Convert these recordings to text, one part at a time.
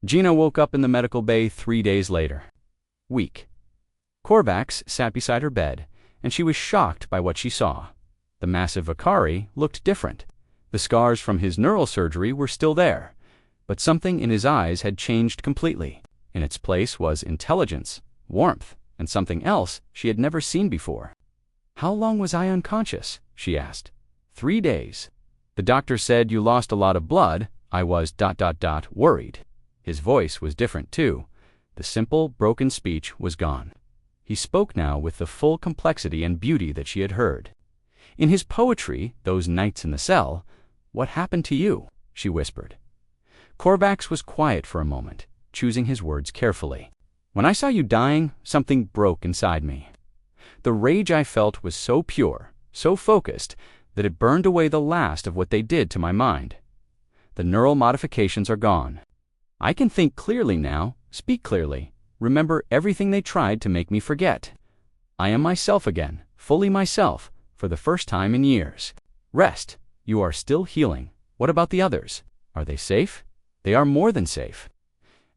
Gina woke up in the medical bay 3 days later. Weak. Korvax sat beside her bed, and she was shocked by what she saw. The massive Vakari looked different. The scars from his neural surgery were still there, but something in his eyes had changed completely. In its place was intelligence, warmth, and something else she had never seen before. "How long was I unconscious?" she asked. 3 days. "The doctor said you lost a lot of blood. I was ... worried." His voice was different, too. The simple, broken speech was gone. He spoke now with the full complexity and beauty that she had heard. In his poetry, those nights in the cell, "What happened to you?" she whispered. Korvax was quiet for a moment, choosing his words carefully. "When I saw you dying, something broke inside me. The rage I felt was so pure, so focused, that it burned away the last of what they did to my mind. The neural modifications are gone. I can think clearly now, speak clearly, remember everything they tried to make me forget. I am myself again, fully myself, for the first time in years. Rest. You are still healing. What about the others? Are they safe? They are more than safe."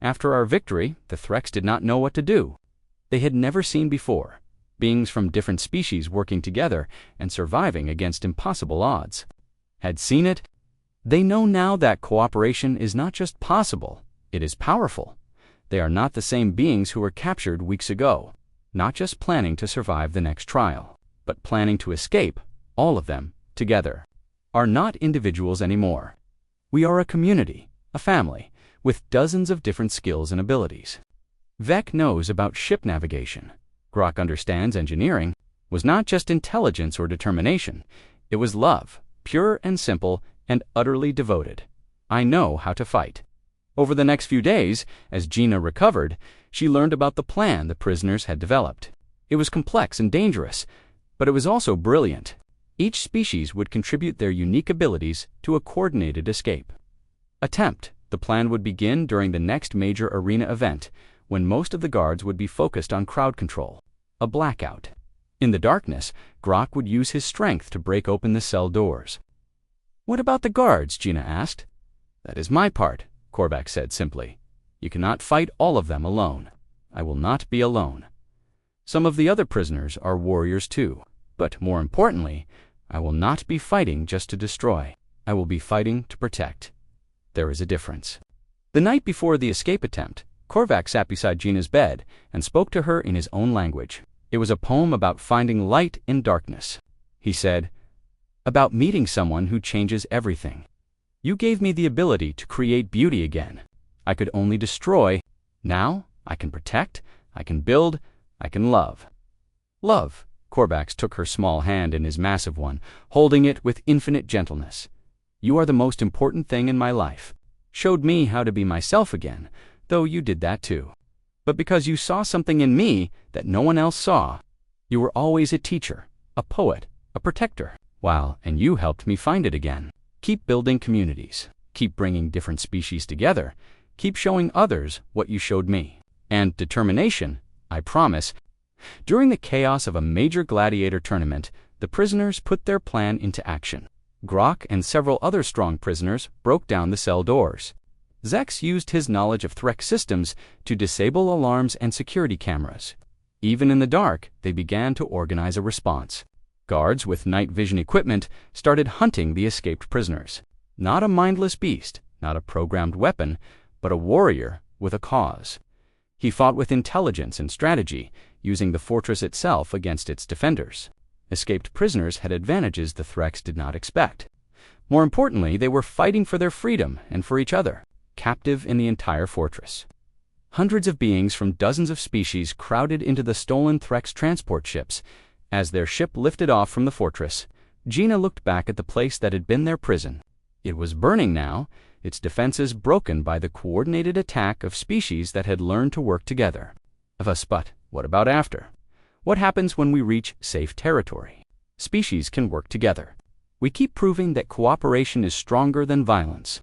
After our victory, the Threx did not know what to do. They had never seen before beings from different species working together and surviving against impossible odds. Had seen it? They know now that cooperation is not just possible, it is powerful. They are not the same beings who were captured weeks ago, not just planning to survive the next trial, but planning to escape, all of them, together. Are not individuals anymore. We are a community, a family, with dozens of different skills and abilities. Vec knows about ship navigation. Grok understands engineering. Was not just intelligence or determination. It was love, pure and simple and utterly devoted. I know how to fight. Over the next few days, as Gina recovered, she learned about the plan the prisoners had developed. It was complex and dangerous, but it was also brilliant. Each species would contribute their unique abilities to a coordinated escape. Attempt. The plan would begin during the next major arena event, when most of the guards would be focused on crowd control. A blackout. In the darkness, Grok would use his strength to break open the cell doors. "What about the guards?" Gina asked. "That is my part," Korvax said simply. "You cannot fight all of them alone. I will not be alone. Some of the other prisoners are warriors too, but more importantly, I will not be fighting just to destroy. I will be fighting to protect. There is a difference." The night before the escape attempt, Korvax sat beside Gina's bed and spoke to her in his own language. It was a poem about finding light in darkness. He said, "About meeting someone who changes everything. You gave me the ability to create beauty again. I could only destroy. Now I can protect, I can build, I can love." "Love." Korvax took her small hand in his massive one, holding it with infinite gentleness. "You are the most important thing in my life. Showed me how to be myself again, though you did that too. But because you saw something in me that no one else saw, you were always a teacher, a poet, a protector. And you helped me find it again. Keep building communities. Keep bringing different species together. Keep showing others what you showed me. And determination, I promise." During the chaos of a major gladiator tournament, the prisoners put their plan into action. Grok and several other strong prisoners broke down the cell doors. Zex used his knowledge of Threx systems to disable alarms and security cameras. Even in the dark, they began to organize a response. Guards with night vision equipment started hunting the escaped prisoners. Not a mindless beast, not a programmed weapon, but a warrior with a cause. He fought with intelligence and strategy, using the fortress itself against its defenders. Escaped prisoners had advantages the Threx did not expect. More importantly, they were fighting for their freedom and for each other, captive in the entire fortress. Hundreds of beings from dozens of species crowded into the stolen Threx transport ships. As their ship lifted off from the fortress, Gina looked back at the place that had been their prison. It was burning now, its defenses broken by the coordinated attack of species that had learned to work together. But what about after? What happens when we reach safe territory? Species can work together. We keep proving that cooperation is stronger than violence.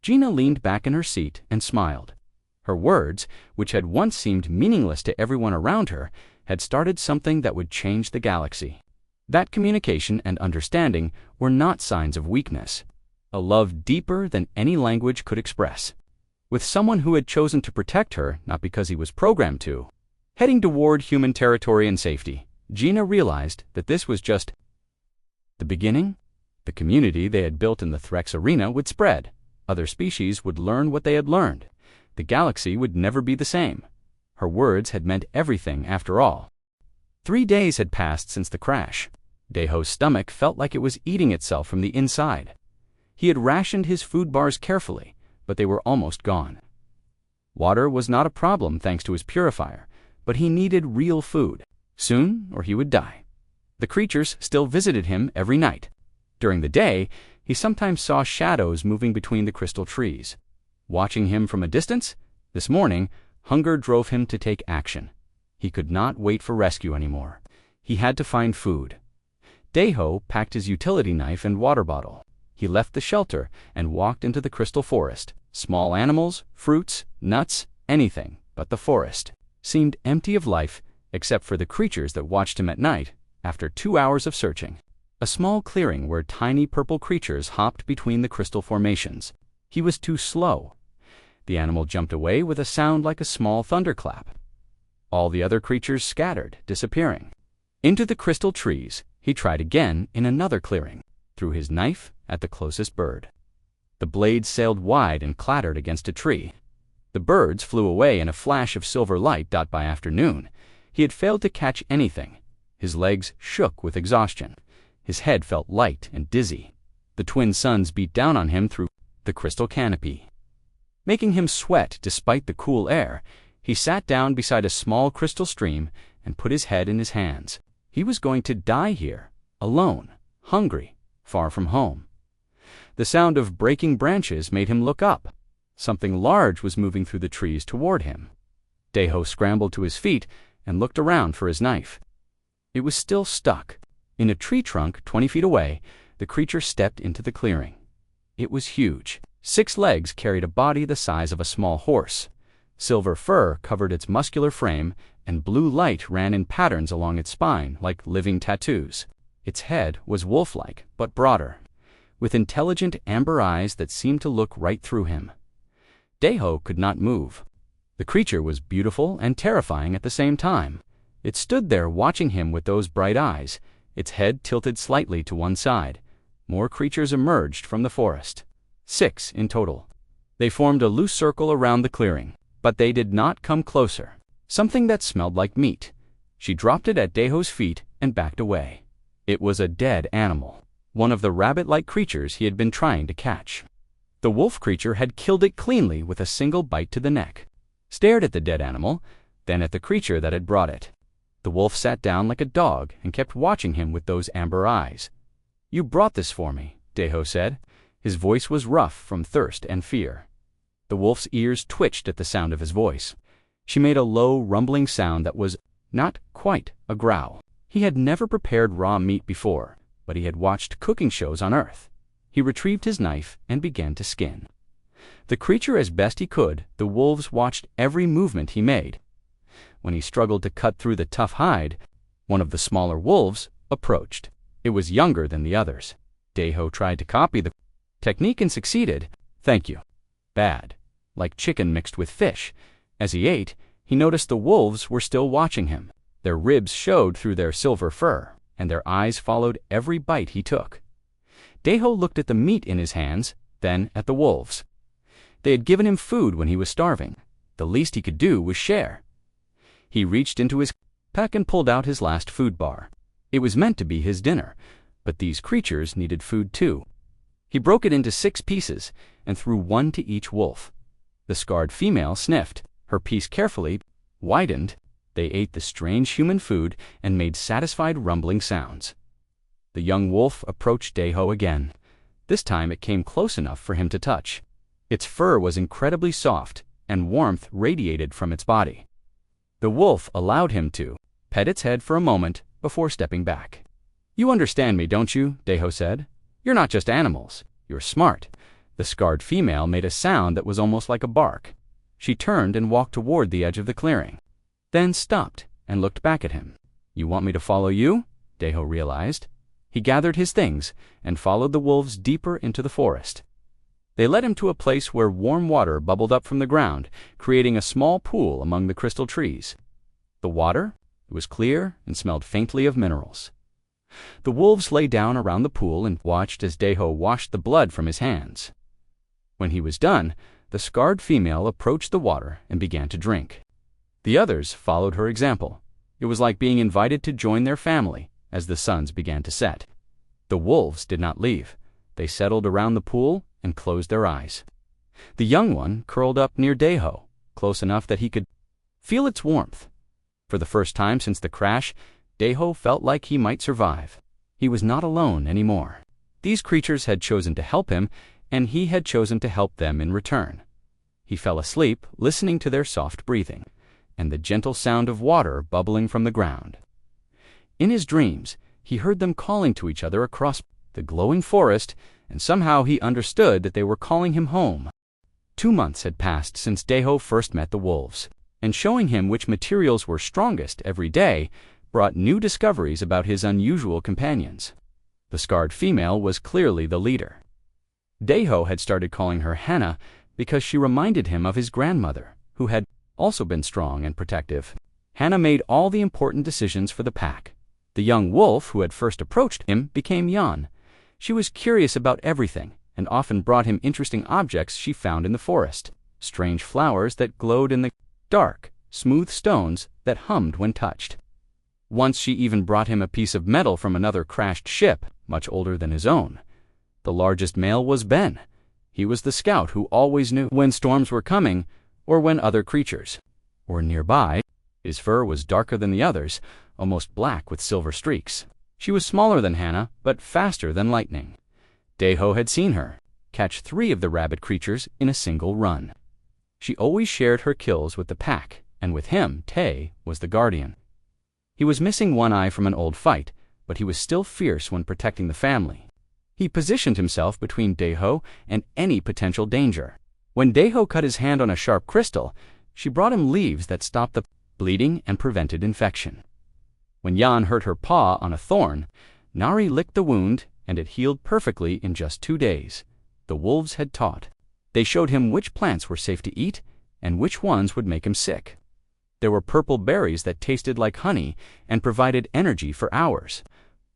Gina leaned back in her seat and smiled. Her words, which had once seemed meaningless to everyone around her, had started something that would change the galaxy. That communication and understanding were not signs of weakness, a love deeper than any language could express. with someone who had chosen to protect her, not because he was programmed to. Heading toward human territory and safety, Gina realized that this was just the beginning. The community they had built in the Threx arena would spread. Other species would learn what they had learned. The galaxy would never be the same. Her words had meant everything after all. 3 days had passed since the crash. Daeho's stomach felt like it was eating itself from the inside. He had rationed his food bars carefully, but they were almost gone. Water was not a problem thanks to his purifier, but he needed real food, soon or he would die. The creatures still visited him every night. During the day, he sometimes saw shadows moving between the crystal trees. Watching him from a distance, this morning, hunger drove him to take action. He could not wait for rescue anymore. He had to find food. Daeho packed his utility knife and water bottle. He left the shelter and walked into the crystal forest. Small animals, fruits, nuts, anything but the forest seemed empty of life except for the creatures that watched him at night after 2 hours of searching. A small clearing where tiny purple creatures hopped between the crystal formations. He was too slow. The animal jumped away with a sound like a small thunderclap. All the other creatures scattered, disappearing. Into the crystal trees, he tried again in another clearing, threw his knife at the closest bird. The blade sailed wide and clattered against a tree. The birds flew away in a flash of silver light. By afternoon, he had failed to catch anything. His legs shook with exhaustion. His head felt light and dizzy. The twin suns beat down on him through the crystal canopy, making him sweat despite the cool air. He sat down beside a small crystal stream and put his head in his hands. He was going to die here, alone, hungry, far from home. The sound of breaking branches made him look up. Something large was moving through the trees toward him. Daeho scrambled to his feet and looked around for his knife. It was still stuck. In a tree trunk 20 feet away, the creature stepped into the clearing. It was huge. 6 legs carried a body the size of a small horse. Silver fur covered its muscular frame, and blue light ran in patterns along its spine like living tattoos. Its head was wolf-like, but broader, with intelligent amber eyes that seemed to look right through him. Daeho could not move. The creature was beautiful and terrifying at the same time. It stood there watching him with those bright eyes, its head tilted slightly to one side. More creatures emerged from the forest. 6 in total. They formed a loose circle around the clearing, but they did not come closer. Something that smelled like meat. She dropped it at Daeho's feet and backed away. It was a dead animal, one of the rabbit-like creatures he had been trying to catch. The wolf creature had killed it cleanly with a single bite to the neck, stared at the dead animal, then at the creature that had brought it. The wolf sat down like a dog and kept watching him with those amber eyes. "You brought this for me," Daeho said. His voice was rough from thirst and fear. The wolf's ears twitched at the sound of his voice. She made a low, rumbling sound that was not quite a growl. He had never prepared raw meat before, but he had watched cooking shows on Earth. He retrieved his knife and began to skin. The creature as best he could, the wolves watched every movement he made. When he struggled to cut through the tough hide, one of the smaller wolves approached. It was younger than the others. Daeho tried to copy the technique and succeeded. "Thank you." Bad. Like chicken mixed with fish. As he ate, he noticed the wolves were still watching him. Their ribs showed through their silver fur, and their eyes followed every bite he took. Daeho looked at the meat in his hands, then at the wolves. They had given him food when he was starving. The least he could do was share. He reached into his pack and pulled out his last food bar. It was meant to be his dinner, but these creatures needed food too. He broke it into 6 pieces and threw one to each wolf. The scarred female sniffed. Her piece carefully widened. They ate the strange human food and made satisfied rumbling sounds. The young wolf approached Daeho again. This time it came close enough for him to touch. Its fur was incredibly soft, and warmth radiated from its body. The wolf allowed him to pet its head for a moment before stepping back. "You understand me, don't you?" Daeho said. "You're not just animals. You're smart." The scarred female made a sound that was almost like a bark. She turned and walked toward the edge of the clearing, then stopped and looked back at him. "You want me to follow you?" Daeho realized. He gathered his things and followed the wolves deeper into the forest. They led him to a place where warm water bubbled up from the ground, creating a small pool among the crystal trees. The water, it was clear and smelled faintly of minerals. The wolves lay down around the pool and watched as Deho washed the blood from his hands. When he was done, the scarred female approached the water and began to drink. The others followed her example. It was like being invited to join their family as the suns began to set. The wolves did not leave. They settled around the pool and closed their eyes. The young one curled up near Deho, close enough that he could feel its warmth. For the first time since the crash, Deho felt like he might survive. He was not alone anymore. These creatures had chosen to help him, and he had chosen to help them in return. He fell asleep, listening to their soft breathing, and the gentle sound of water bubbling from the ground. In his dreams, he heard them calling to each other across the glowing forest, and somehow he understood that they were calling him home. 2 months had passed since Deho first met the wolves, and showing him which materials were strongest every day brought new discoveries about his unusual companions. The scarred female was clearly the leader. Deho had started calling her Hannah because she reminded him of his grandmother, who had also been strong and protective. Hannah made all the important decisions for the pack. The young wolf who had first approached him became Jan. She was curious about everything and often brought him interesting objects she found in the forest, strange flowers that glowed in the dark, smooth stones that hummed when touched. Once she even brought him a piece of metal from another crashed ship, much older than his own. The largest male was Ben. He was the scout who always knew when storms were coming or when other creatures were nearby. His fur was darker than the others, almost black with silver streaks. She was smaller than Hannah, but faster than lightning. Deho had seen her catch 3 of the rabbit creatures in a single run. She always shared her kills with the pack, and with him, Tay was the guardian. He was missing one eye from an old fight, but he was still fierce when protecting the family. He positioned himself between Deho and any potential danger. When Deho cut his hand on a sharp crystal, she brought him leaves that stopped the bleeding and prevented infection. When Jan hurt her paw on a thorn, Nari licked the wound and it healed perfectly in just 2 days. The wolves had taught. They showed him which plants were safe to eat and which ones would make him sick. There were purple berries that tasted like honey and provided energy for hours,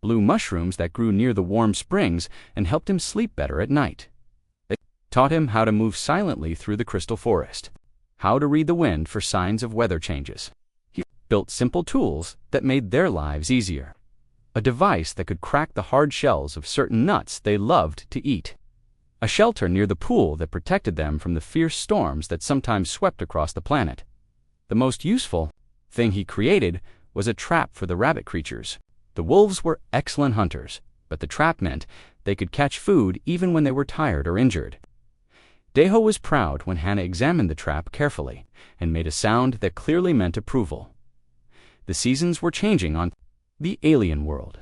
blue mushrooms that grew near the warm springs and helped him sleep better at night. They taught him how to move silently through the crystal forest, how to read the wind for signs of weather changes. He built simple tools that made their lives easier. A device that could crack the hard shells of certain nuts they loved to eat. A shelter near the pool that protected them from the fierce storms that sometimes swept across the planet. The most useful thing he created was a trap for the rabbit creatures. The wolves were excellent hunters, but the trap meant they could catch food even when they were tired or injured. Deho was proud when Hannah examined the trap carefully and made a sound that clearly meant approval. The seasons were changing on the alien world.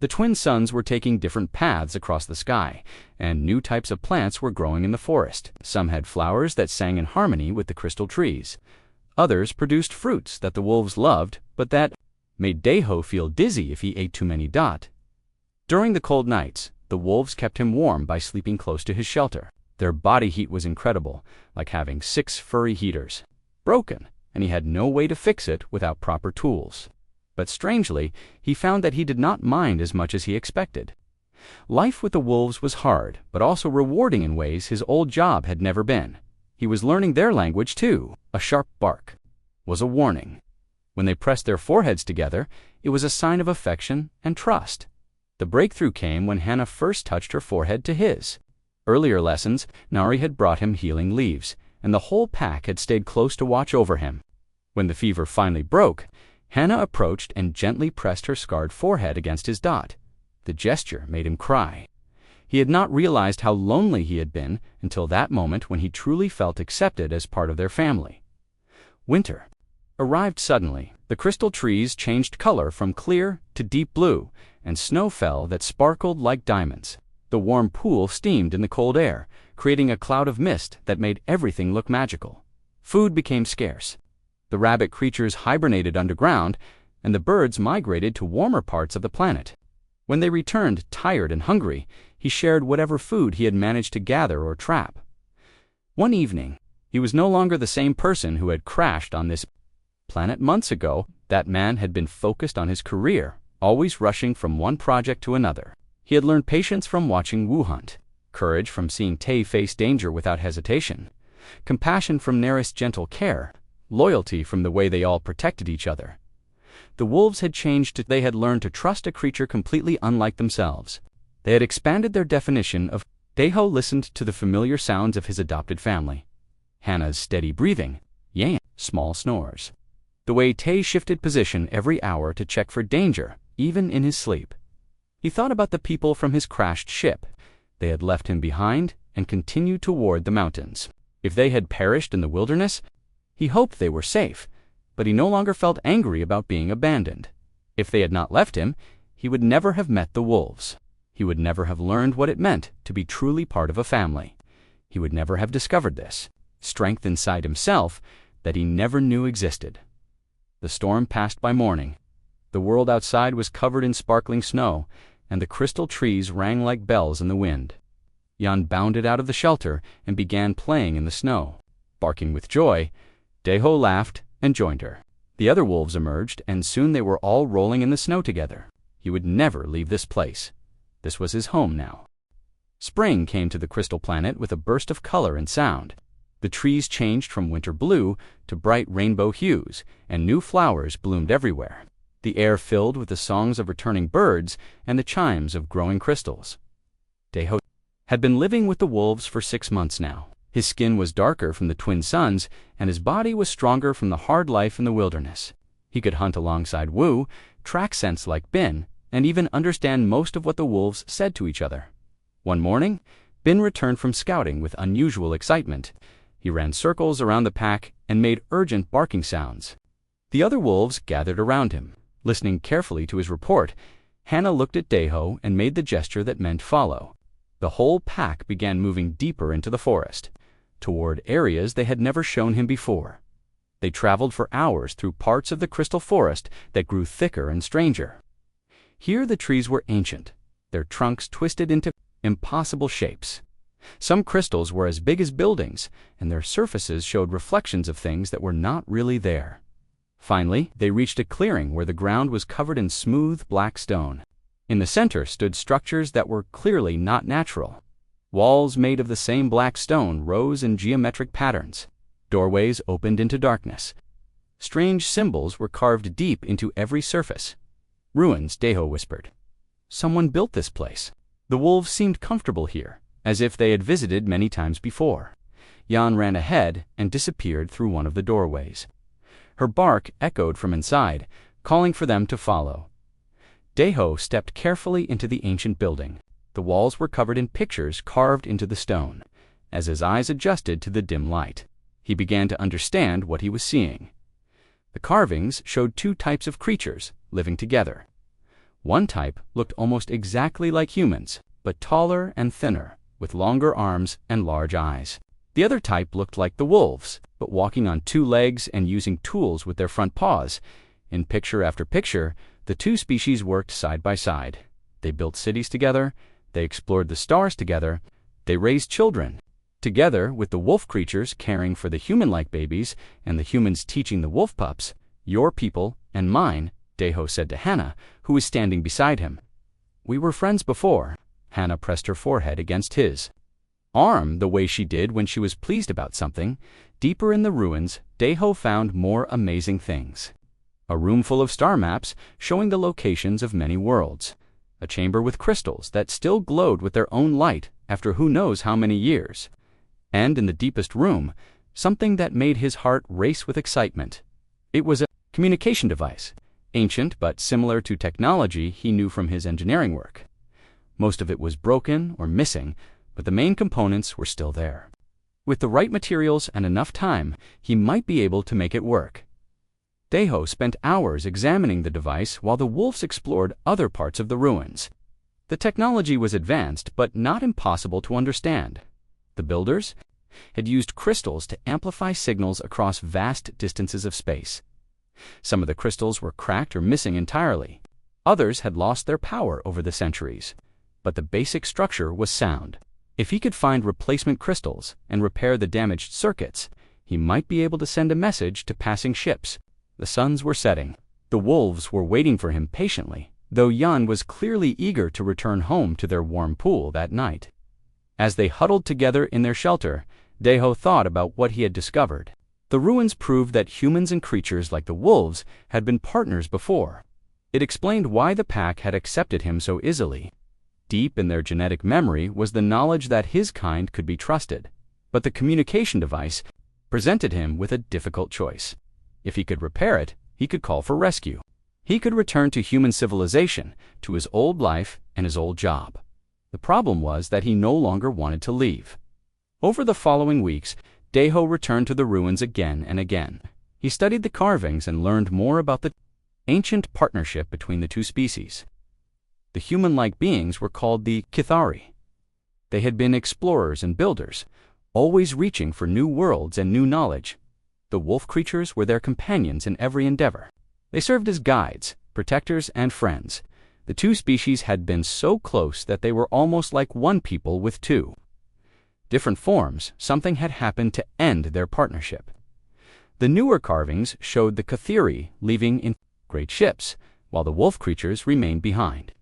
The twin suns were taking different paths across the sky, and new types of plants were growing in the forest. Some had flowers that sang in harmony with the crystal trees. Others produced fruits that the wolves loved, but that made Deho feel dizzy if he ate too many. During the cold nights, the wolves kept him warm by sleeping close to his shelter. Their body heat was incredible, like having 6 furry heaters. Broken, and he had no way to fix it without proper tools. But strangely, he found that he did not mind as much as he expected. Life with the wolves was hard, but also rewarding in ways his old job had never been. He was learning their language too. A sharp bark was a warning. When they pressed their foreheads together, it was a sign of affection and trust. The breakthrough came when Hannah first touched her forehead to his. Earlier lessons, Nari had brought him healing leaves, and the whole pack had stayed close to watch over him. When the fever finally broke, Hannah approached and gently pressed her scarred forehead against his dot. The gesture made him cry. He had not realized how lonely he had been until that moment when he truly felt accepted as part of their family. Winter arrived suddenly. The crystal trees changed color from clear to deep blue, and snow fell that sparkled like diamonds. The warm pool steamed in the cold air, creating a cloud of mist that made everything look magical. Food became scarce. The rabbit creatures hibernated underground, and the birds migrated to warmer parts of the planet. When they returned tired and hungry, He shared whatever food he had managed to gather or trap. One evening, he was no longer the same person who had crashed on this planet months ago. That man had been focused on his career, always rushing from one project to another. He had learned patience from watching Wu hunt, courage from seeing Tay face danger without hesitation, compassion from Neris' gentle care, loyalty from the way they all protected each other. The wolves had changed. They had learned to trust a creature completely unlike themselves. They had expanded their definition of. Daiho listened to the familiar sounds of his adopted family. Hannah's steady breathing, Yan, small snores. The way Tay shifted position every hour to check for danger, even in his sleep. He thought about the people from his crashed ship. They had left him behind and continued toward the mountains. If they had perished in the wilderness, he hoped they were safe, but he no longer felt angry about being abandoned. If they had not left him, he would never have met the wolves. He would never have learned what it meant to be truly part of a family. He would never have discovered this strength inside himself that he never knew existed. The storm passed by morning. The world outside was covered in sparkling snow, and the crystal trees rang like bells in the wind. Yan bounded out of the shelter and began playing in the snow. Barking with joy, Daiho laughed and joined her. The other wolves emerged, and soon they were all rolling in the snow together. He would never leave this place. This was his home now. Spring came to the crystal planet with a burst of color and sound. The trees changed from winter blue to bright rainbow hues, and new flowers bloomed everywhere. The air filled with the songs of returning birds and the chimes of growing crystals. Daiho had been living with the wolves for 6 months now. His skin was darker from the twin suns, and his body was stronger from the hard life in the wilderness. He could hunt alongside Wu, track scents like Bin, and even understand most of what the wolves said to each other. One morning, Bin returned from scouting with unusual excitement. He ran circles around the pack and made urgent barking sounds. The other wolves gathered around him. Listening carefully to his report, Hannah looked at Daiho and made the gesture that meant follow. The whole pack began moving deeper into the forest, toward areas they had never shown him before. They traveled for hours through parts of the crystal forest that grew thicker and stranger. Here the trees were ancient, their trunks twisted into impossible shapes. Some crystals were as big as buildings, and their surfaces showed reflections of things that were not really there. Finally, they reached a clearing where the ground was covered in smooth black stone. In the center stood structures that were clearly not natural. Walls made of the same black stone rose in geometric patterns. Doorways opened into darkness. Strange symbols were carved deep into every surface. Ruins, Daiho whispered. Someone built this place. The wolves seemed comfortable here, as if they had visited many times before. Yan ran ahead and disappeared through one of the doorways. Her bark echoed from inside, calling for them to follow. Daiho stepped carefully into the ancient building. The walls were covered in pictures carved into the stone. As his eyes adjusted to the dim light, he began to understand what he was seeing. The carvings showed 2 types of creatures living together. One type looked almost exactly like humans, but taller and thinner, with longer arms and large eyes. The other type looked like the wolves, but walking on 2 legs and using tools with their front paws. In picture after picture, the 2 species worked side by side. They built cities together, they explored the stars together, they raised children. Together with the wolf creatures caring for the human-like babies and the humans teaching the wolf pups, your people and mine, Daiho said to Hannah, who was standing beside him. We were friends before. Hannah pressed her forehead against his arm the way she did when she was pleased about something. Deeper in the ruins, Daiho found more amazing things. A room full of star maps showing the locations of many worlds. A chamber with crystals that still glowed with their own light after who knows how many years. And in the deepest room, something that made his heart race with excitement. It was a communication device, ancient but similar to technology he knew from his engineering work. Most of it was broken or missing, but the main components were still there. With the right materials and enough time, he might be able to make it work. Daiho spent hours examining the device while the wolves explored other parts of the ruins. The technology was advanced, but not impossible to understand. The builders had used crystals to amplify signals across vast distances of space. Some of the crystals were cracked or missing entirely. Others had lost their power over the centuries. but the basic structure was sound. If he could find replacement crystals and repair the damaged circuits, he might be able to send a message to passing ships. The suns were setting. The wolves were waiting for him patiently, though Jan was clearly eager to return home to their warm pool that night. As they huddled together in their shelter, Deho thought about what he had discovered. The ruins proved that humans and creatures like the wolves had been partners before. It explained why the pack had accepted him so easily. Deep in their genetic memory was the knowledge that his kind could be trusted, but the communication device presented him with a difficult choice. If he could repair it, he could call for rescue. He could return to human civilization, to his old life and his old job. The problem was that he no longer wanted to leave. Over the following weeks, Deho returned to the ruins again and again. He studied the carvings and learned more about the ancient partnership between the two species. The human-like beings were called the Kithari. They had been explorers and builders, always reaching for new worlds and new knowledge. The wolf creatures were their companions in every endeavor. They served as guides, protectors, and friends. The two species had been so close that they were almost like one people with two different forms. Something had happened to end their partnership. The newer carvings showed the Kithari leaving in great ships, while the wolf creatures remained behind.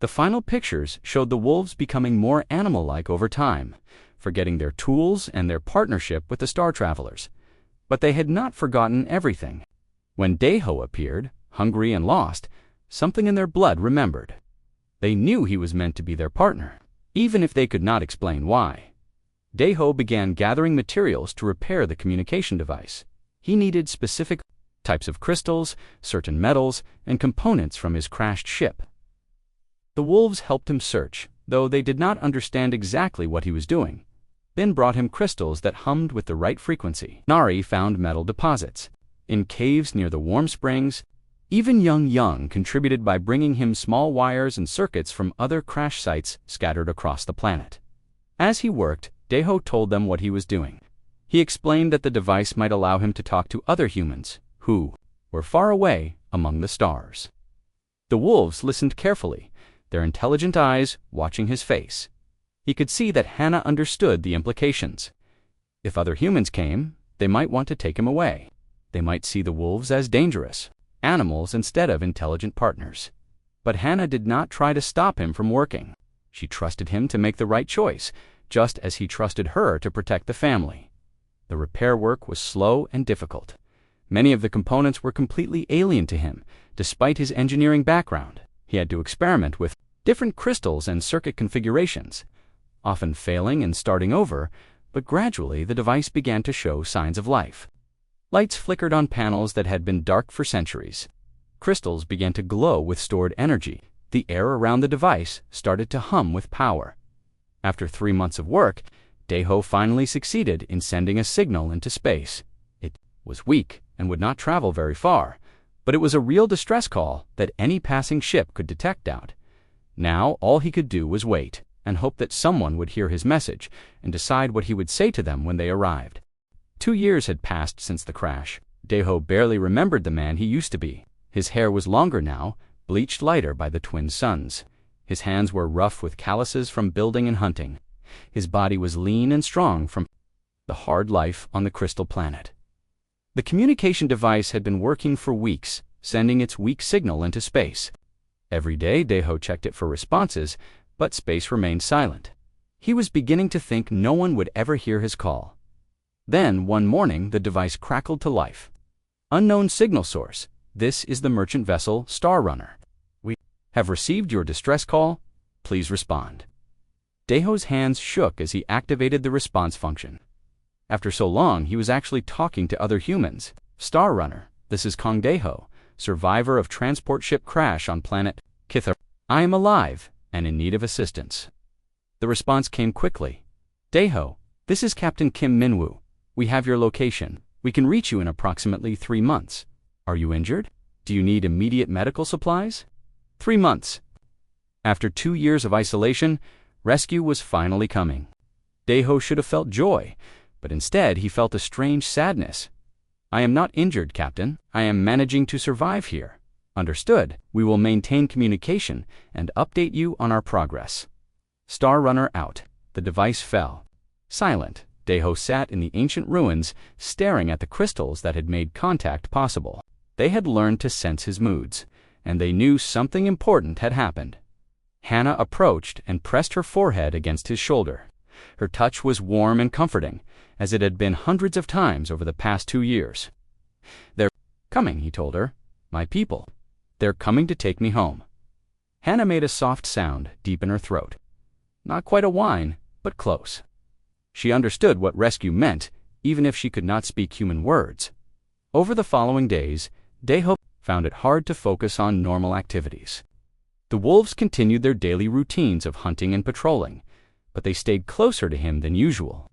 The final pictures showed the wolves becoming more animal-like over time, forgetting their tools and their partnership with the star travelers. But they had not forgotten everything. When Deho appeared, hungry and lost, something in their blood remembered. They knew he was meant to be their partner, even if they could not explain why. Deho began gathering materials to repair the communication device. He needed specific types of crystals, certain metals, and components from his crashed ship. The wolves helped him search, though they did not understand exactly what he was doing. Then brought him crystals that hummed with the right frequency. Nari found metal deposits in caves near the warm springs. Even Young contributed by bringing him small wires and circuits from other crash sites scattered across the planet. As he worked, Deho told them what he was doing. He explained that the device might allow him to talk to other humans who were far away among the stars. The wolves listened carefully, their intelligent eyes watching his face. He could see that Hannah understood the implications. If other humans came, they might want to take him away. They might see the wolves as dangerous animals instead of intelligent partners. But Hannah did not try to stop him from working. She trusted him to make the right choice, just as he trusted her to protect the family. The repair work was slow and difficult. Many of the components were completely alien to him, despite his engineering background. He had to experiment with different crystals and circuit configurations, often failing and starting over, but gradually the device began to show signs of life. Lights flickered on panels that had been dark for centuries. Crystals began to glow with stored energy. The air around the device started to hum with power. After 3 months of work, Deho finally succeeded in sending a signal into space. It was weak and would not travel very far, but it was a real distress call that any passing ship could detect out. Now all he could do was wait and hope that someone would hear his message and decide what he would say to them when they arrived. 2 years had passed since the crash. Deho barely remembered the man he used to be. His hair was longer now, bleached lighter by the twin suns. His hands were rough with calluses from building and hunting. His body was lean and strong from the hard life on the crystal planet. The communication device had been working for weeks, sending its weak signal into space. Every day Deho checked it for responses, but space remained silent. He was beginning to think no one would ever hear his call. Then, one morning, the device crackled to life. Unknown signal source. This is the merchant vessel Star Runner. We have received your distress call. Please respond. Deho's hands shook as he activated the response function. After so long, he was actually talking to other humans. Star Runner, this is Kong Deho, survivor of transport ship crash on planet Kithar. I am alive and in need of assistance. The response came quickly. Deho, this is Captain Kim Minwoo. We have your location. We can reach you in approximately 3 months. Are you injured? Do you need immediate medical supplies? 3 months. After 2 years of isolation, rescue was finally coming. Deho should have felt joy, but instead he felt a strange sadness. I am not injured, Captain. I am managing to survive here. Understood. We will maintain communication and update you on our progress. Star Runner out. The device fell. Silent, Daeho sat in the ancient ruins, staring at the crystals that had made contact possible. They had learned to sense his moods, and they knew something important had happened. Hannah approached and pressed her forehead against his shoulder. Her touch was warm and comforting, as it had been hundreds of times over the past 2 years. "They're coming," he told her. "My people. They're coming to take me home." Hannah made a soft sound deep in her throat. Not quite a whine, but close. She understood what rescue meant, even if she could not speak human words. Over the following days, Daeho found it hard to focus on normal activities. The wolves continued their daily routines of hunting and patrolling, but they stayed closer to him than usual.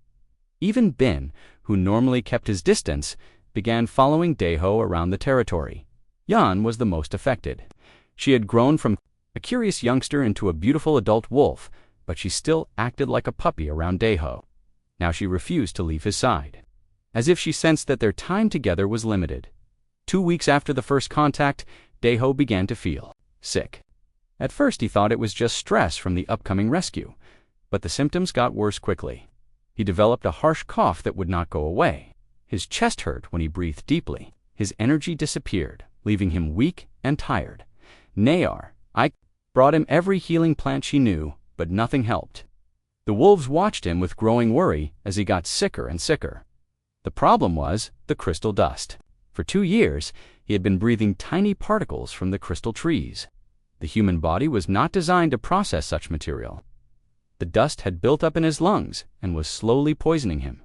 Even Bin, who normally kept his distance, began following Daeho around the territory. Yan was the most affected. She had grown from a curious youngster into a beautiful adult wolf, but she still acted like a puppy around Daeho. Now she refused to leave his side, as if she sensed that their time together was limited. 2 weeks after the first contact, Daeho began to feel sick. At first he thought it was just stress from the upcoming rescue, but the symptoms got worse quickly. He developed a harsh cough that would not go away. His chest hurt when he breathed deeply. His energy disappeared, leaving him weak and tired. Nayar, I brought him every healing plant she knew, but nothing helped. The wolves watched him with growing worry as he got sicker and sicker. The problem was the crystal dust. For 2 years, he had been breathing tiny particles from the crystal trees. The human body was not designed to process such material. The dust had built up in his lungs and was slowly poisoning him.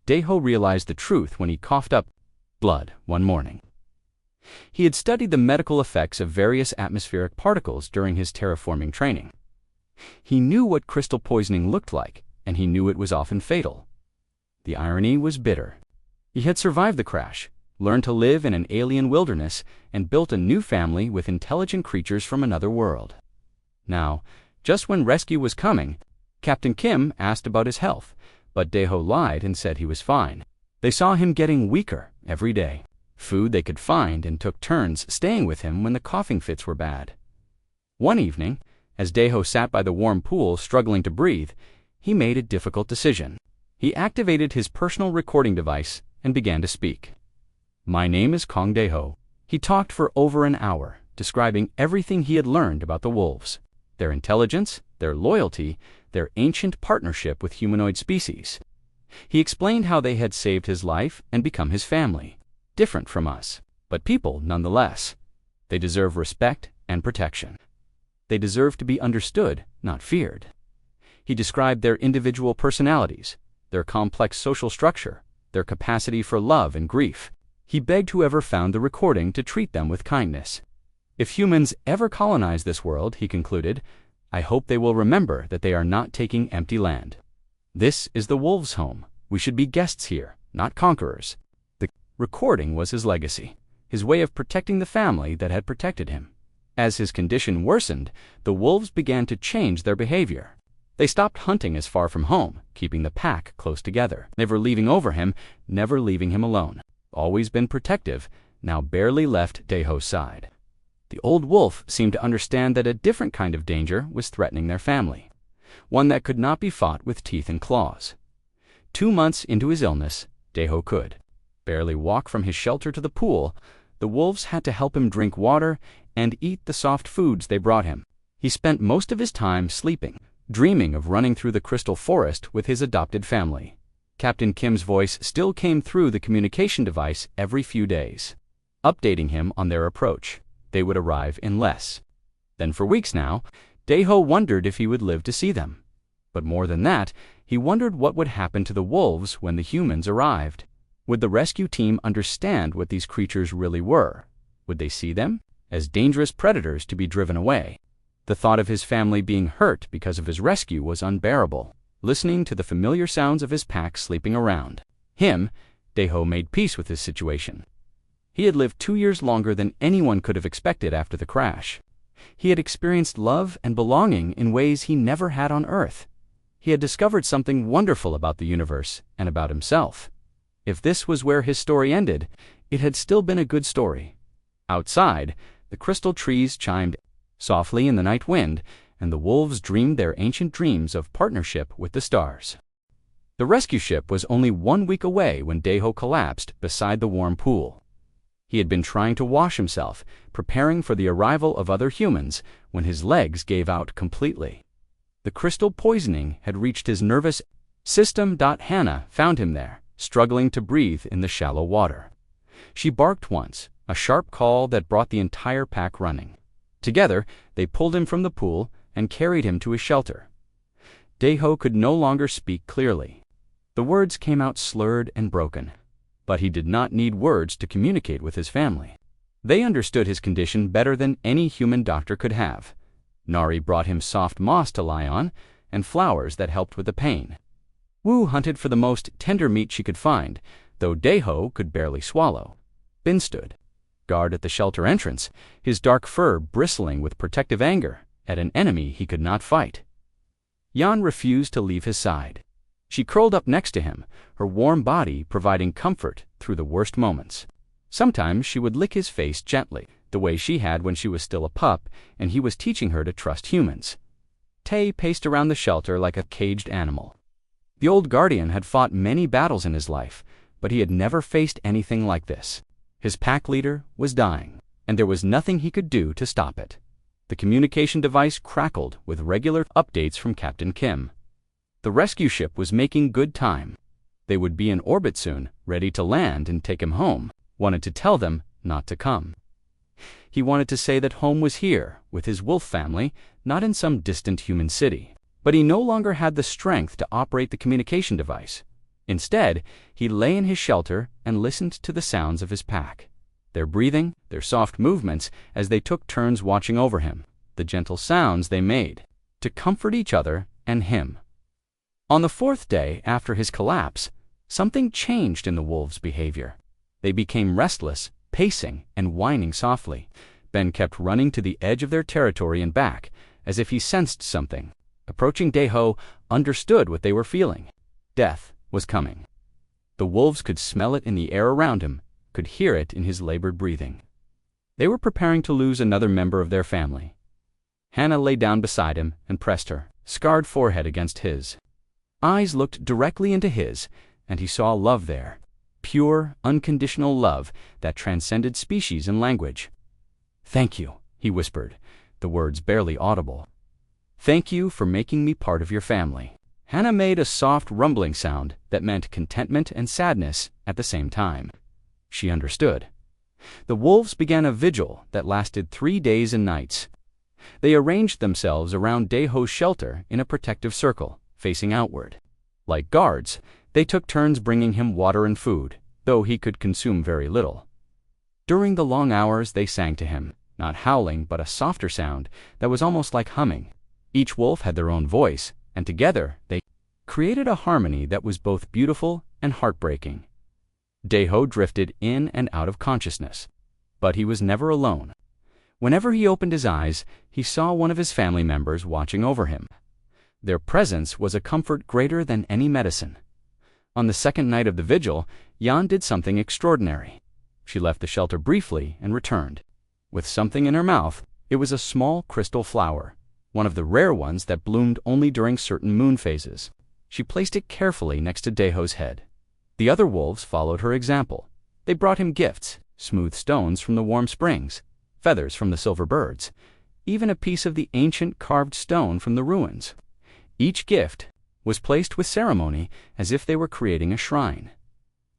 Daeho realized the truth when he coughed up blood one morning. He had studied the medical effects of various atmospheric particles during his terraforming training. He knew what crystal poisoning looked like, and he knew it was often fatal. The irony was bitter. He had survived the crash, learned to live in an alien wilderness, and built a new family with intelligent creatures from another world. Now, just when rescue was coming, Captain Kim asked about his health, but Daeho lied and said he was fine. They saw him getting weaker every day. Food they could find and took turns staying with him when the coughing fits were bad. One evening, as Daeho sat by the warm pool struggling to breathe, he made a difficult decision. He activated his personal recording device and began to speak. "My name is Kong Daeho." He talked for over an hour, describing everything he had learned about the wolves, their intelligence, their loyalty, their ancient partnership with humanoid species. He explained how they had saved his life and become his family. Different from us, but people nonetheless. They deserve respect and protection. They deserve to be understood, not feared. He described their individual personalities, their complex social structure, their capacity for love and grief. He begged whoever found the recording to treat them with kindness. "If humans ever colonize this world," he concluded, "I hope they will remember that they are not taking empty land. This is the wolves' home. We should be guests here, not conquerors." The recording was his legacy, his way of protecting the family that had protected him. As his condition worsened, the wolves began to change their behavior. They stopped hunting as far from home, keeping the pack close together, never leaving over him, never leaving him alone. Always been protective, now barely left Daeho's side. The old wolf seemed to understand that a different kind of danger was threatening their family, one that could not be fought with teeth and claws. 2 months into his illness, Daeho could barely walk from his shelter to the pool. The wolves had to help him drink water and eat the soft foods they brought him. He spent most of his time sleeping, dreaming of running through the crystal forest with his adopted family. Captain Kim's voice still came through the communication device every few days, updating him on their approach. They would arrive in less. Then for weeks now, Daeho wondered if he would live to see them. But more than that, he wondered what would happen to the wolves when the humans arrived. Would the rescue team understand what these creatures really were? Would they see them as dangerous predators to be driven away? The thought of his family being hurt because of his rescue was unbearable. Listening to the familiar sounds of his pack sleeping around him, Daeho made peace with his situation. He had lived 2 years longer than anyone could have expected after the crash. He had experienced love and belonging in ways he never had on Earth. He had discovered something wonderful about the universe and about himself. If this was where his story ended, it had still been a good story. Outside, The crystal trees chimed softly in the night wind, and the wolves dreamed their ancient dreams of partnership with the stars. The rescue ship was only 1 week away when Daeho collapsed beside the warm pool. He had been trying to wash himself, preparing for the arrival of other humans, when his legs gave out completely. The crystal poisoning had reached his nervous system. Hannah found him there, struggling to breathe in the shallow water. She barked once, a sharp call that brought the entire pack running. Together, they pulled him from the pool and carried him to his shelter. Daeho could no longer speak clearly. The words came out slurred and broken. But he did not need words to communicate with his family. They understood his condition better than any human doctor could have. Nari brought him soft moss to lie on and flowers that helped with the pain. Wu hunted for the most tender meat she could find, though Daeho could barely swallow. Bin stood guard at the shelter entrance, his dark fur bristling with protective anger at an enemy he could not fight. Yan refused to leave his side. She curled up next to him, her warm body providing comfort through the worst moments. Sometimes she would lick his face gently, the way she had when she was still a pup and he was teaching her to trust humans. Tay paced around the shelter like a caged animal. The old guardian had fought many battles in his life, but he had never faced anything like this. His pack leader was dying, and there was nothing he could do to stop it. The communication device crackled with regular updates from Captain Kim. The rescue ship was making good time. They would be in orbit soon, ready to land and take him home. Wanted to tell them not to come. He wanted to say that home was here, with his wolf family, not in some distant human city. But he no longer had the strength to operate the communication device. Instead, he lay in his shelter and listened to the sounds of his pack. Their breathing, their soft movements as they took turns watching over him, the gentle sounds they made, to comfort each other and him. On the 4th day after his collapse, something changed in the wolves' behavior. They became restless, pacing, and whining softly. Ben kept running to the edge of their territory and back, as if he sensed something. Approaching Daeho understood what they were feeling. Death was coming. The wolves could smell it in the air around him, could hear it in his labored breathing. They were preparing to lose another member of their family. Hannah lay down beside him and pressed her scarred forehead against his. Eyes looked directly into his, and he saw love there. Pure, unconditional love that transcended species and language. "Thank you," he whispered, the words barely audible. "Thank you for making me part of your family." Hannah made a soft rumbling sound that meant contentment and sadness at the same time. She understood. The wolves began a vigil that lasted 3 days and nights. They arranged themselves around Daeho's shelter in a protective circle, facing outward. Like guards, they took turns bringing him water and food, though he could consume very little. During the long hours they sang to him, not howling but a softer sound that was almost like humming. Each wolf had their own voice, and together they created a harmony that was both beautiful and heartbreaking. Daeho drifted in and out of consciousness, but he was never alone. Whenever he opened his eyes, he saw one of his family members watching over him. Their presence was a comfort greater than any medicine. On the 2nd night of the vigil, Yan did something extraordinary. She left the shelter briefly and returned. With something in her mouth, it was a small crystal flower, one of the rare ones that bloomed only during certain moon phases. She placed it carefully next to Daeho's head. The other wolves followed her example. They brought him gifts, smooth stones from the warm springs, feathers from the silver birds, even a piece of the ancient carved stone from the ruins. Each gift was placed with ceremony as if they were creating a shrine.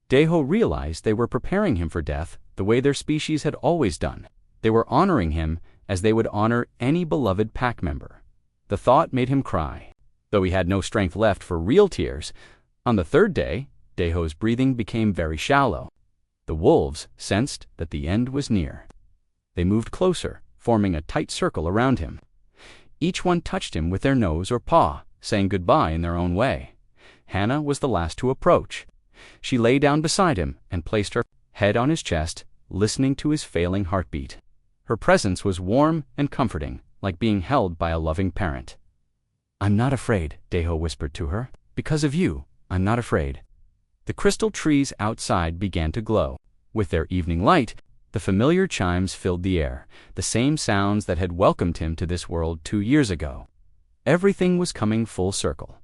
Daeho realized they were preparing him for death the way their species had always done. They were honoring him as they would honor any beloved pack member. The thought made him cry, though he had no strength left for real tears. On the 3rd day, Daeho's breathing became very shallow. The wolves sensed that the end was near. They moved closer, forming a tight circle around him. Each one touched him with their nose or paw, saying goodbye in their own way. Hannah was the last to approach. She lay down beside him and placed her head on his chest, listening to his failing heartbeat. Her presence was warm and comforting, like being held by a loving parent. "I'm not afraid," Daeho whispered to her. "Because of you, I'm not afraid." The crystal trees outside began to glow. With their evening light, The familiar chimes filled the air, the same sounds that had welcomed him to this world 2 years ago. Everything was coming full circle.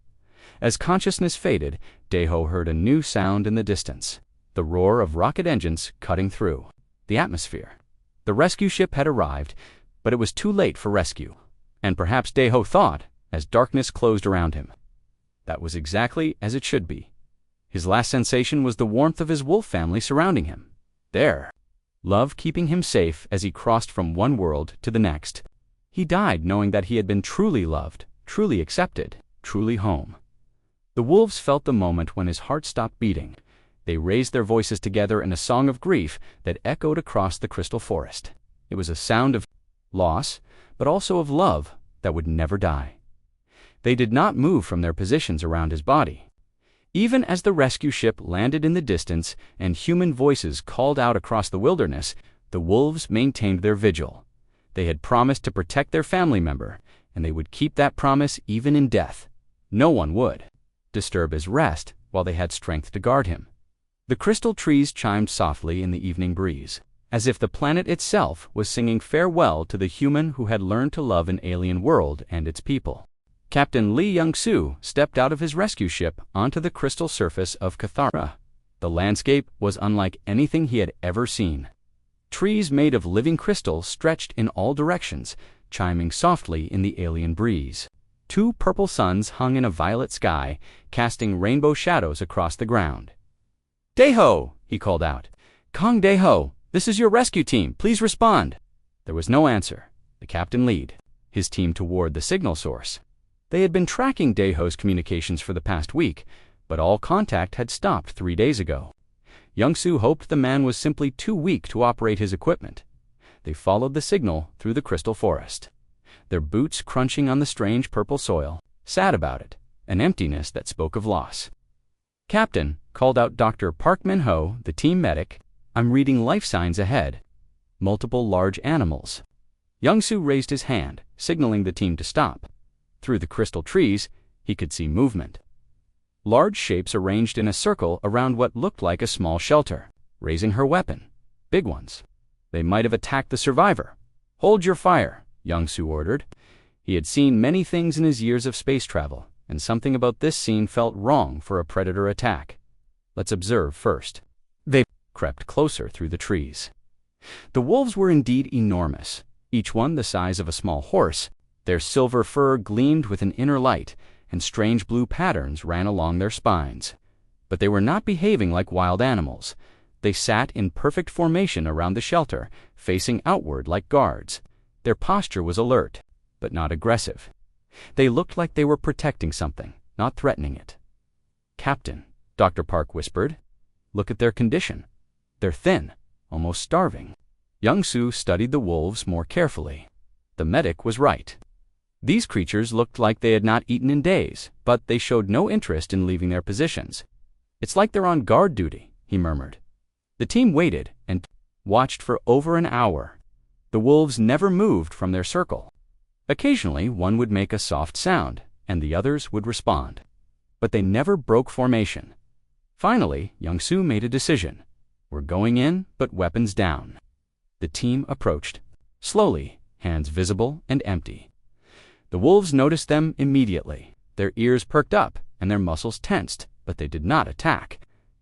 As consciousness faded, Daeho heard a new sound in the distance, the roar of rocket engines cutting through the atmosphere. The rescue ship had arrived, but it was too late for rescue. And perhaps Daeho thought, as darkness closed around him. That was exactly as it should be. His last sensation was the warmth of his wolf family surrounding him. There. Love keeping him safe as he crossed from one world to the next. He died knowing that he had been truly loved, truly accepted, truly home. The wolves felt the moment when his heart stopped beating. They raised their voices together in a song of grief that echoed across the crystal forest. It was a sound of loss, but also of love that would never die. They did not move from their positions around his body. Even as the rescue ship landed in the distance and human voices called out across the wilderness, the wolves maintained their vigil. They had promised to protect their family member, and they would keep that promise even in death. No one would disturb his rest while they had strength to guard him. The crystal trees chimed softly in the evening breeze, as if the planet itself was singing farewell to the human who had learned to love an alien world and its people. Captain Lee Young-soo stepped out of his rescue ship onto the crystal surface of Cathara. The landscape was unlike anything he had ever seen. Trees made of living crystal stretched in all directions, chiming softly in the alien breeze. 2 purple suns hung in a violet sky, casting rainbow shadows across the ground. "Daeho!" he called out. "Kong Daeho, this is your rescue team. Please respond." There was no answer. The captain led his team toward the signal source. They had been tracking Daeho's communications for the past week, but all contact had stopped 3 days ago. Young-soo hoped the man was simply too weak to operate his equipment. They followed the signal through the crystal forest, their boots crunching on the strange purple soil, sad about it, an emptiness that spoke of loss. "Captain," called out Dr. Park Min-ho, the team medic, "I'm reading life signs ahead. Multiple large animals." Young-soo raised his hand, signaling the team to stop. Through the crystal trees, he could see movement. Large shapes arranged in a circle around what looked like a small shelter, raising her weapon. Big ones. They might have attacked the survivor. "Hold your fire," Young-soo ordered. He had seen many things in his years of space travel, and something about this scene felt wrong for a predator attack. "Let's observe first." They crept closer through the trees. The wolves were indeed enormous, each one the size of a small horse. Their silver fur gleamed with an inner light, and strange blue patterns ran along their spines. But they were not behaving like wild animals. They sat in perfect formation around the shelter, facing outward like guards. Their posture was alert, but not aggressive. They looked like they were protecting something, not threatening it. "Captain," Dr. Park whispered, "look at their condition. They're thin, almost starving." Young-soo studied the wolves more carefully. The medic was right. These creatures looked like they had not eaten in days, but they showed no interest in leaving their positions. "It's like they're on guard duty," he murmured. The team waited and watched for over an hour. The wolves never moved from their circle. Occasionally, one would make a soft sound, and the others would respond. But they never broke formation. Finally, Young-soo made a decision. "We're going in, but weapons down." The team approached, slowly, hands visible and empty. The wolves noticed them immediately. Their ears perked up and their muscles tensed, but they did not attack.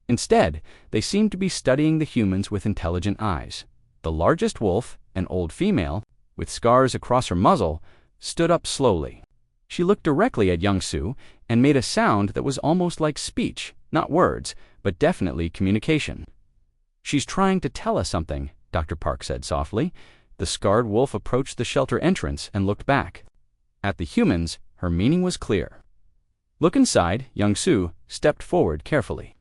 Instead, they seemed to be studying the humans with intelligent eyes. The largest wolf, an old female, with scars across her muzzle, stood up slowly. She looked directly at Young-soo and made a sound that was almost like speech, not words, but definitely communication. "She's trying to tell us something," Dr. Park said softly. The scarred wolf approached the shelter entrance and looked back. At the humans, her meaning was clear. "Look inside," Young-soo stepped forward carefully.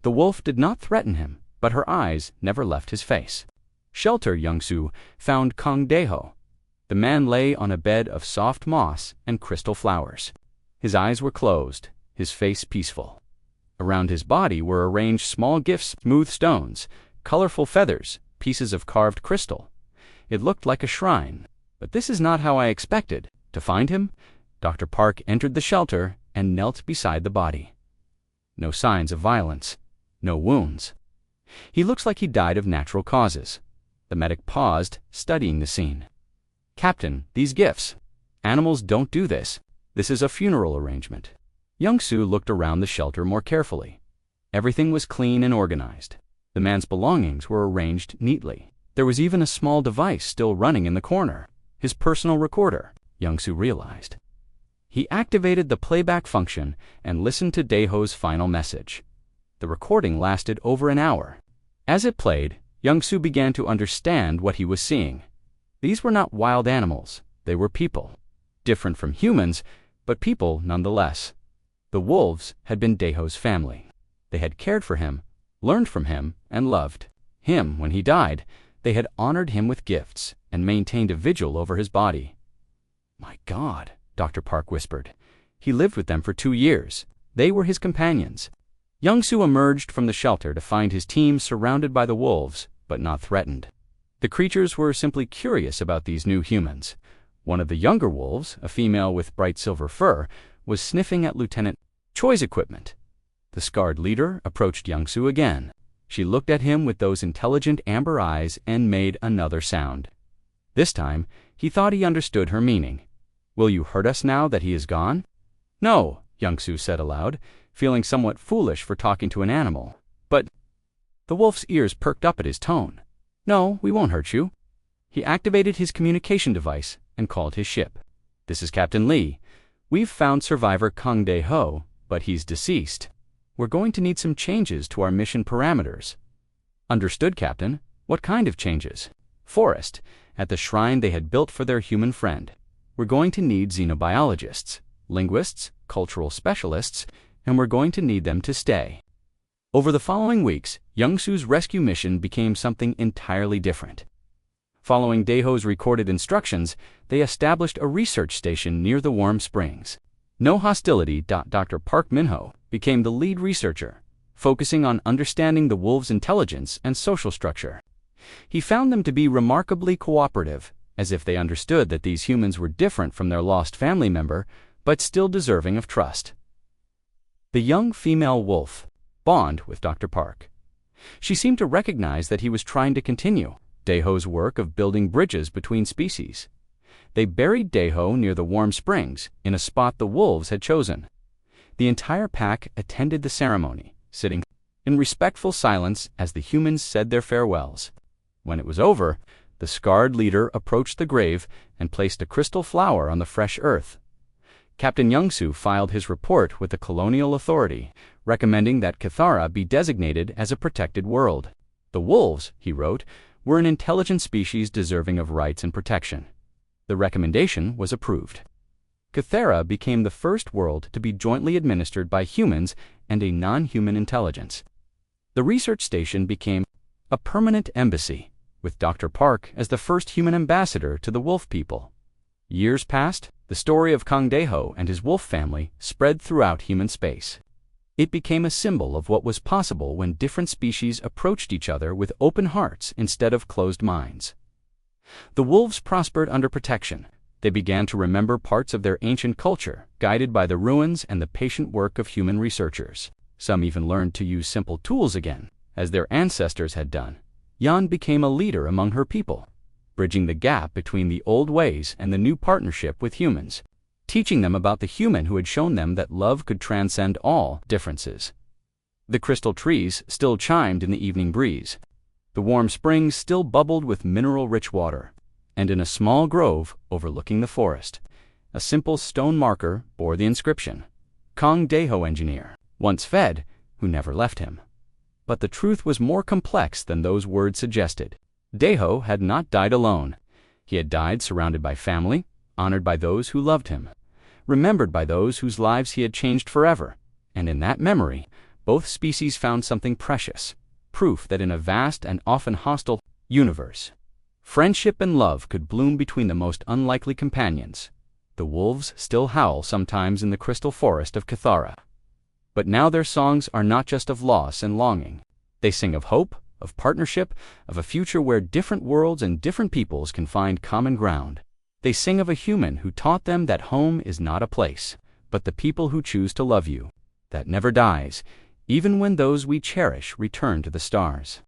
The wolf did not threaten him, but her eyes never left his face. Shelter, Young-soo found Kong Daeho. The man lay on a bed of soft moss and crystal flowers. His eyes were closed, his face peaceful. Around his body were arranged small gifts, smooth stones, colorful feathers, pieces of carved crystal. It looked like a shrine. "But this is not how I expected to find him." Dr. Park entered the shelter and knelt beside the body. No signs of violence, no wounds. He looks like he died of natural causes. The medic paused, studying the scene. Captain, these gifts. Animals don't do this. This is a funeral arrangement. Young-Soo looked around the shelter more carefully. Everything was clean and organized. The man's belongings were arranged neatly. There was even a small device still running in the corner. His personal recorder, Young-Soo realized. He activated the playback function and listened to Daeho's final message. The recording lasted over an hour. As it played, Young-Soo began to understand what he was seeing. These were not wild animals. They were people. Different from humans, but people nonetheless. The wolves had been Daeho's family. They had cared for him, learned from him, and loved him. When he died, they had honored him with gifts and maintained a vigil over his body. "My God," Dr. Park whispered. He lived with them for 2 years. They were his companions. Young-Soo emerged from the shelter to find his team surrounded by the wolves, but not threatened. The creatures were simply curious about these new humans. One of the younger wolves, a female with bright silver fur, was sniffing at Lieutenant Choi's equipment. The scarred leader approached Young-Soo again. She looked at him with those intelligent amber eyes and made another sound. This time, he thought he understood her meaning. "Will you hurt us now that he is gone?" "No," Young-Soo said aloud, feeling somewhat foolish for talking to an animal. "But—" The wolf's ears perked up at his tone. "No, we won't hurt you." He activated his communication device and called his ship. "This is Captain Lee. We've found survivor Kang Dae-ho, but he's deceased. We're going to need some changes to our mission parameters." "Understood, Captain. What kind of changes?" "Forest, at the shrine they had built for their human friend. We're going to need xenobiologists, linguists, cultural specialists, and we're going to need them to stay." Over the following weeks, Young-Soo's rescue mission became something entirely different. Following Daeho's recorded instructions, they established a research station near the warm springs. No hostility. Dr. Park Min-ho became the lead researcher, focusing on understanding the wolves' intelligence and social structure. He found them to be remarkably cooperative, as if they understood that these humans were different from their lost family member, but still deserving of trust. The young female wolf bond with Dr. Park. She seemed to recognize that he was trying to continue Daeho's work of building bridges between species. They buried Daeho near the warm springs, in a spot the wolves had chosen. The entire pack attended the ceremony, sitting in respectful silence as the humans said their farewells. When it was over, the scarred leader approached the grave and placed a crystal flower on the fresh earth. Captain Young-Soo filed his report with the colonial authority, recommending that Cathara be designated as a protected world. The wolves, he wrote, were an intelligent species deserving of rights and protection. The recommendation was approved. Cathara became the first world to be jointly administered by humans and a non-human intelligence. The research station became a permanent embassy, with Dr. Park as the first human ambassador to the wolf people. Years passed. The story of Kang Dae-ho and his wolf family spread throughout human space. It became a symbol of what was possible when different species approached each other with open hearts instead of closed minds. The wolves prospered under protection. They began to remember parts of their ancient culture, guided by the ruins and the patient work of human researchers. Some even learned to use simple tools again, as their ancestors had done. Yan became a leader among her people, bridging the gap between the old ways and the new partnership with humans, teaching them about the human who had shown them that love could transcend all differences. The crystal trees still chimed in the evening breeze. The warm springs still bubbled with mineral-rich water, and in a small grove overlooking the forest, a simple stone marker bore the inscription, "Kang Dae-ho Engineer, once fed, who never left him." But the truth was more complex than those words suggested. Dae-ho had not died alone. He had died surrounded by family, honored by those who loved him, remembered by those whose lives he had changed forever. And in that memory, both species found something precious, proof that in a vast and often hostile universe, friendship and love could bloom between the most unlikely companions. The wolves still howl sometimes in the crystal forest of Cathara. But now their songs are not just of loss and longing. They sing of hope, of partnership, of a future where different worlds and different peoples can find common ground. They sing of a human who taught them that home is not a place, but the people who choose to love you, that never dies, even when those we cherish return to the stars.